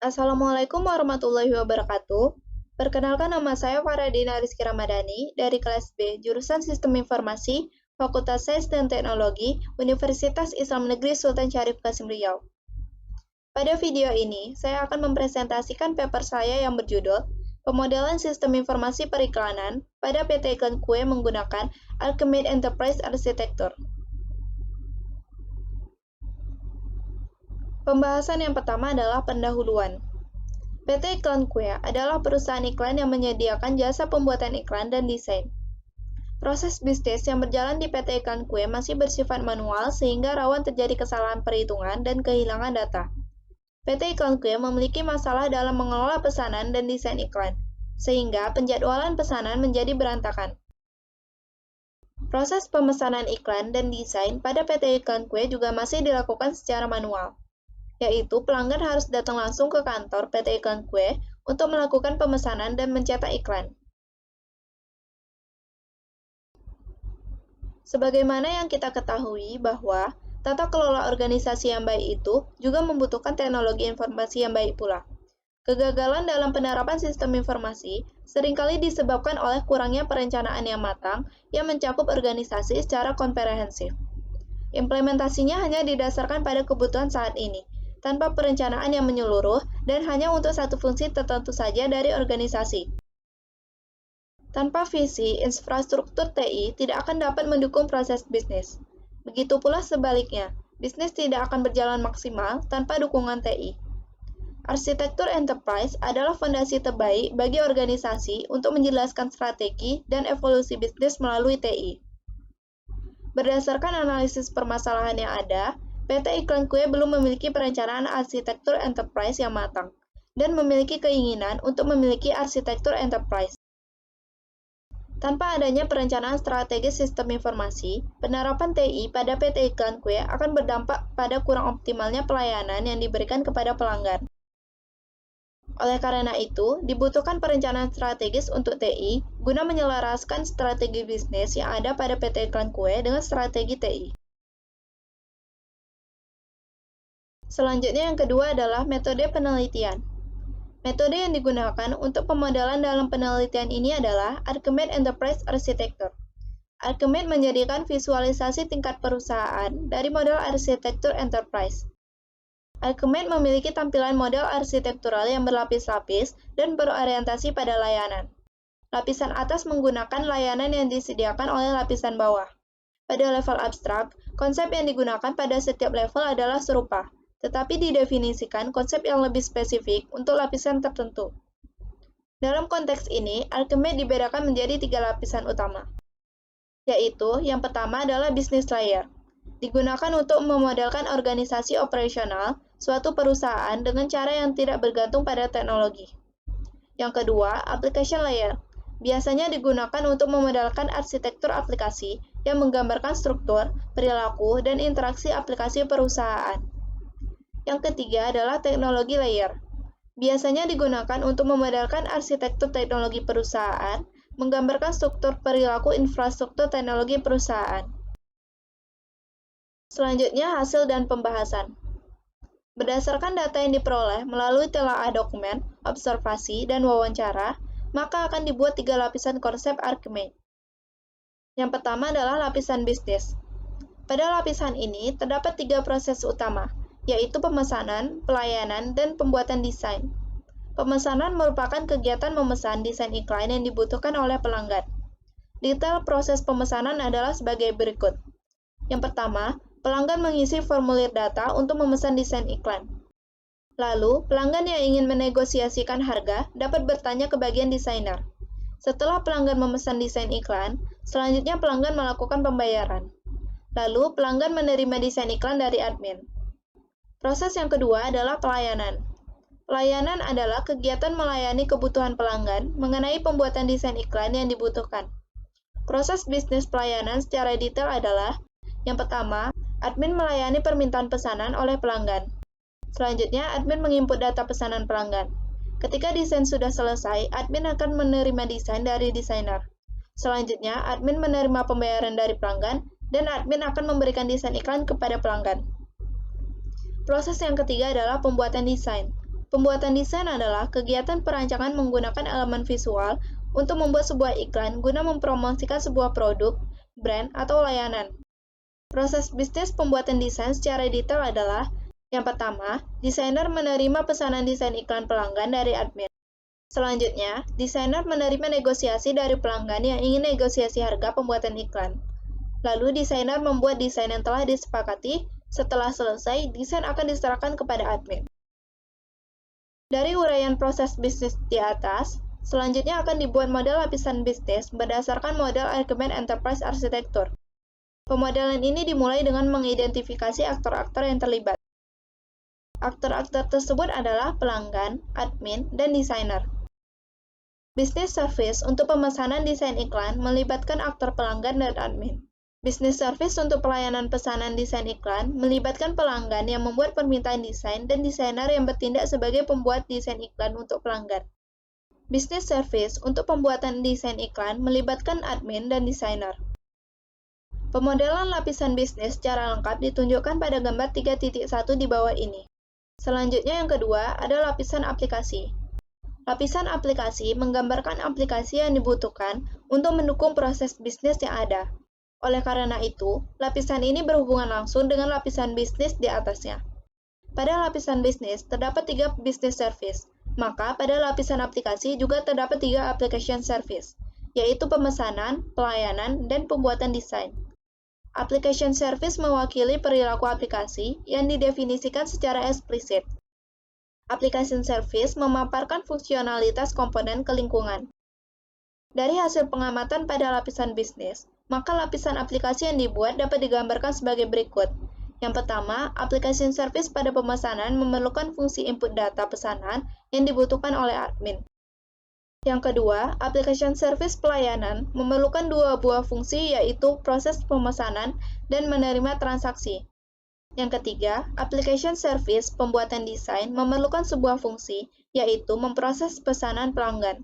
Assalamualaikum warahmatullahi wabarakatuh. Perkenalkan, nama saya Faradina Rizky Ramadhani dari kelas B, jurusan Sistem Informasi, Fakultas Sains dan Teknologi, Universitas Islam Negeri Sultan Syarif Qasim Riau. Pada video ini, saya akan mempresentasikan paper saya yang berjudul Pemodelan Sistem Informasi Periklanan pada PT Iklan Kue menggunakan Alchemade Enterprise Architecture. Pembahasan yang pertama adalah pendahuluan. PT Iklan Kue adalah perusahaan iklan yang menyediakan jasa pembuatan iklan dan desain. Proses bisnis yang berjalan di PT Iklan Kue masih bersifat manual sehingga rawan terjadi kesalahan perhitungan dan kehilangan data. PT Iklan Kue memiliki masalah dalam mengelola pesanan dan desain iklan, sehingga penjadwalan pesanan menjadi berantakan. Proses pemesanan iklan dan desain pada PT Iklan Kue juga masih dilakukan secara manual, yaitu pelanggan harus datang langsung ke kantor PT Iklan Kue untuk melakukan pemesanan dan mencetak iklan. Sebagaimana yang kita ketahui bahwa tata kelola organisasi yang baik itu juga membutuhkan teknologi informasi yang baik pula. Kegagalan dalam penerapan sistem informasi seringkali disebabkan oleh kurangnya perencanaan yang matang yang mencakup organisasi secara komprehensif. Implementasinya hanya didasarkan pada kebutuhan saat ini, tanpa perencanaan yang menyeluruh dan hanya untuk satu fungsi tertentu saja dari organisasi. Tanpa visi, infrastruktur TI tidak akan dapat mendukung proses bisnis. Begitu pula sebaliknya, bisnis tidak akan berjalan maksimal tanpa dukungan TI. Arsitektur enterprise adalah fondasi terbaik bagi organisasi untuk menjelaskan strategi dan evolusi bisnis melalui TI. Berdasarkan analisis permasalahan yang ada, PT Iklan Kue belum memiliki perencanaan arsitektur enterprise yang matang, dan memiliki keinginan untuk memiliki arsitektur enterprise. Tanpa adanya perencanaan strategis sistem informasi, penerapan TI pada PT Iklan Kue akan berdampak pada kurang optimalnya pelayanan yang diberikan kepada pelanggan. Oleh karena itu, dibutuhkan perencanaan strategis untuk TI guna menyelaraskan strategi bisnis yang ada pada PT Iklan Kue dengan strategi TI. Selanjutnya yang kedua adalah metode penelitian. Metode yang digunakan untuk pemodelan dalam penelitian ini adalah Alchemade Enterprise Architecture. Alchemade menjadikan visualisasi tingkat perusahaan dari model arsitektur enterprise. Alchemade memiliki tampilan model arsitektural yang berlapis-lapis dan berorientasi pada layanan. Lapisan atas menggunakan layanan yang disediakan oleh lapisan bawah. Pada level abstrak, konsep yang digunakan pada setiap level adalah serupa, tetapi didefinisikan konsep yang lebih spesifik untuk lapisan tertentu. Dalam konteks ini, Alchemade dibedakan menjadi 3 lapisan utama, yaitu yang pertama adalah business layer. Digunakan untuk memodelkan organisasi operasional suatu perusahaan dengan cara yang tidak bergantung pada teknologi. Yang kedua, application layer. Biasanya digunakan untuk memodelkan arsitektur aplikasi yang menggambarkan struktur, perilaku, dan interaksi aplikasi perusahaan. Yang ketiga adalah teknologi layer. Biasanya digunakan untuk memodelkan arsitektur teknologi perusahaan, menggambarkan struktur perilaku infrastruktur teknologi perusahaan. Selanjutnya, hasil dan pembahasan. Berdasarkan data yang diperoleh melalui telaah dokumen, observasi, dan wawancara, maka akan dibuat 3 lapisan konsep Alchemade. Yang pertama adalah lapisan bisnis. Pada lapisan ini terdapat 3 proses utama, yaitu pemesanan, pelayanan, dan pembuatan desain. Pemesanan merupakan kegiatan memesan desain iklan yang dibutuhkan oleh pelanggan. Detail proses pemesanan adalah sebagai berikut. Yang pertama, pelanggan mengisi formulir data untuk memesan desain iklan. Lalu, pelanggan yang ingin menegosiasikan harga dapat bertanya ke bagian desainer. Setelah pelanggan memesan desain iklan, selanjutnya pelanggan melakukan pembayaran. Lalu, pelanggan menerima desain iklan dari admin. Proses yang kedua adalah pelayanan. Pelayanan adalah kegiatan melayani kebutuhan pelanggan mengenai pembuatan desain iklan yang dibutuhkan. Proses bisnis pelayanan secara detail adalah: yang pertama, admin melayani permintaan pesanan oleh pelanggan. Selanjutnya, admin menginput data pesanan pelanggan. Ketika desain sudah selesai, admin akan menerima desain dari desainer. Selanjutnya, admin menerima pembayaran dari pelanggan, dan admin akan memberikan desain iklan kepada pelanggan. Proses yang ketiga adalah pembuatan desain. pembuatan desain adalah kegiatan perancangan menggunakan elemen visual untuk membuat sebuah iklan guna mempromosikan sebuah produk, brand, atau layanan. Proses bisnis pembuatan desain secara detail adalah: yang pertama, desainer menerima pesanan desain iklan pelanggan dari admin. Selanjutnya, desainer menerima negosiasi dari pelanggan yang ingin negosiasi harga pembuatan iklan. Lalu, desainer membuat desain yang telah disepakati. Setelah selesai, desain akan diserahkan kepada admin. Dari uraian proses bisnis di atas, selanjutnya akan dibuat model lapisan bisnis berdasarkan model argumen enterprise arsitektur. Pemodelan ini dimulai dengan mengidentifikasi aktor-aktor yang terlibat. Aktor-aktor tersebut adalah pelanggan, admin, dan desainer. Business service untuk pemesanan desain iklan melibatkan aktor pelanggan dan admin. Business service untuk pelayanan pesanan desain iklan melibatkan pelanggan yang membuat permintaan desain dan desainer yang bertindak sebagai pembuat desain iklan untuk pelanggan. Business service untuk pembuatan desain iklan melibatkan admin dan desainer. Pemodelan lapisan bisnis secara lengkap ditunjukkan pada gambar 3.1 di bawah ini. Selanjutnya yang kedua ada lapisan aplikasi. Lapisan aplikasi menggambarkan aplikasi yang dibutuhkan untuk mendukung proses bisnis yang ada. Oleh karena itu, lapisan ini berhubungan langsung dengan lapisan bisnis di atasnya. Pada lapisan bisnis, terdapat 3 business service, maka pada lapisan aplikasi juga terdapat 3 application service, yaitu pemesanan, pelayanan, dan pembuatan desain. Application service mewakili perilaku aplikasi yang didefinisikan secara eksplisit. Application service memaparkan fungsionalitas komponen ke lingkungan. Dari hasil pengamatan pada lapisan bisnis, maka lapisan aplikasi yang dibuat dapat digambarkan sebagai berikut. Yang pertama, application service pada pemesanan memerlukan fungsi input data pesanan yang dibutuhkan oleh admin. Yang kedua, application service pelayanan memerlukan 2 buah fungsi, yaitu proses pemesanan dan menerima transaksi. Yang ketiga, application service pembuatan desain memerlukan sebuah fungsi, yaitu memproses pesanan pelanggan.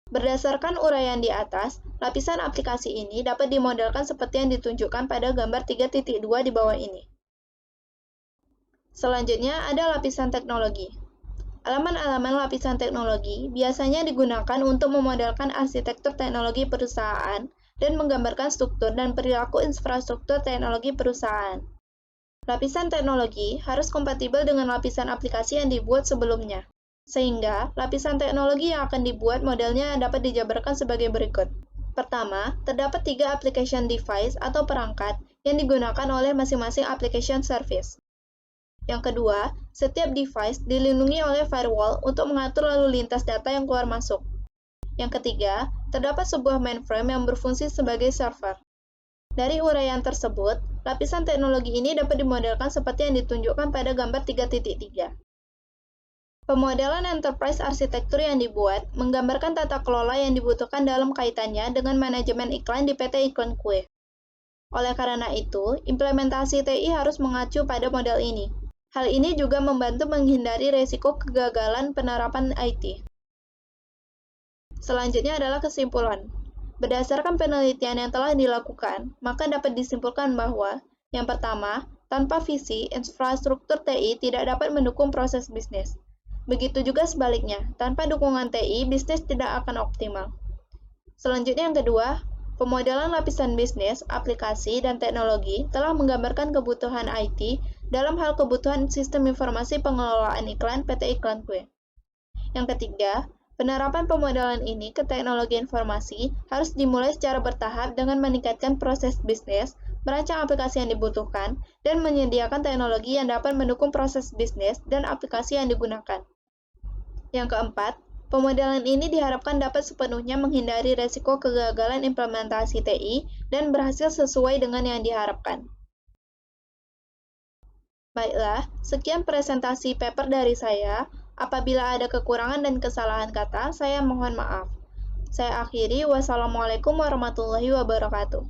Berdasarkan uraian di atas, lapisan aplikasi ini dapat dimodelkan seperti yang ditunjukkan pada gambar 3.2 di bawah ini. Selanjutnya ada lapisan teknologi. Elemen-elemen lapisan teknologi biasanya digunakan untuk memodelkan arsitektur teknologi perusahaan dan menggambarkan struktur dan perilaku infrastruktur teknologi perusahaan. Lapisan teknologi harus kompatibel dengan lapisan aplikasi yang dibuat sebelumnya, sehingga lapisan teknologi yang akan dibuat modelnya dapat dijabarkan sebagai berikut. Pertama, terdapat 3 application device atau perangkat yang digunakan oleh masing-masing application service. Yang kedua, setiap device dilindungi oleh firewall untuk mengatur lalu lintas data yang keluar masuk. Yang ketiga, terdapat sebuah mainframe yang berfungsi sebagai server. Dari uraian tersebut, lapisan teknologi ini dapat dimodelkan seperti yang ditunjukkan pada gambar 3.3. Pemodelan enterprise arsitektur yang dibuat menggambarkan tata kelola yang dibutuhkan dalam kaitannya dengan manajemen iklan di PT Iklan Kue. Oleh karena itu, implementasi TI harus mengacu pada model ini. Hal ini juga membantu menghindari risiko kegagalan penerapan IT. Selanjutnya adalah kesimpulan. Berdasarkan penelitian yang telah dilakukan, maka dapat disimpulkan bahwa, yang pertama, tanpa visi, infrastruktur TI tidak dapat mendukung proses bisnis. Begitu juga sebaliknya, tanpa dukungan TI, bisnis tidak akan optimal. Selanjutnya yang kedua, pemodelan lapisan bisnis, aplikasi, dan teknologi telah menggambarkan kebutuhan IT dalam hal kebutuhan sistem informasi pengelolaan iklan PT Iklan Kue. Yang ketiga, penerapan pemodelan ini ke teknologi informasi harus dimulai secara bertahap dengan meningkatkan proses bisnis, merancang aplikasi yang dibutuhkan, dan menyediakan teknologi yang dapat mendukung proses bisnis dan aplikasi yang digunakan. Yang keempat, pemodelan ini diharapkan dapat sepenuhnya menghindari risiko kegagalan implementasi TI dan berhasil sesuai dengan yang diharapkan. Baiklah, sekian presentasi paper dari saya. Apabila ada kekurangan dan kesalahan kata, saya mohon maaf. Saya akhiri, wassalamualaikum warahmatullahi wabarakatuh.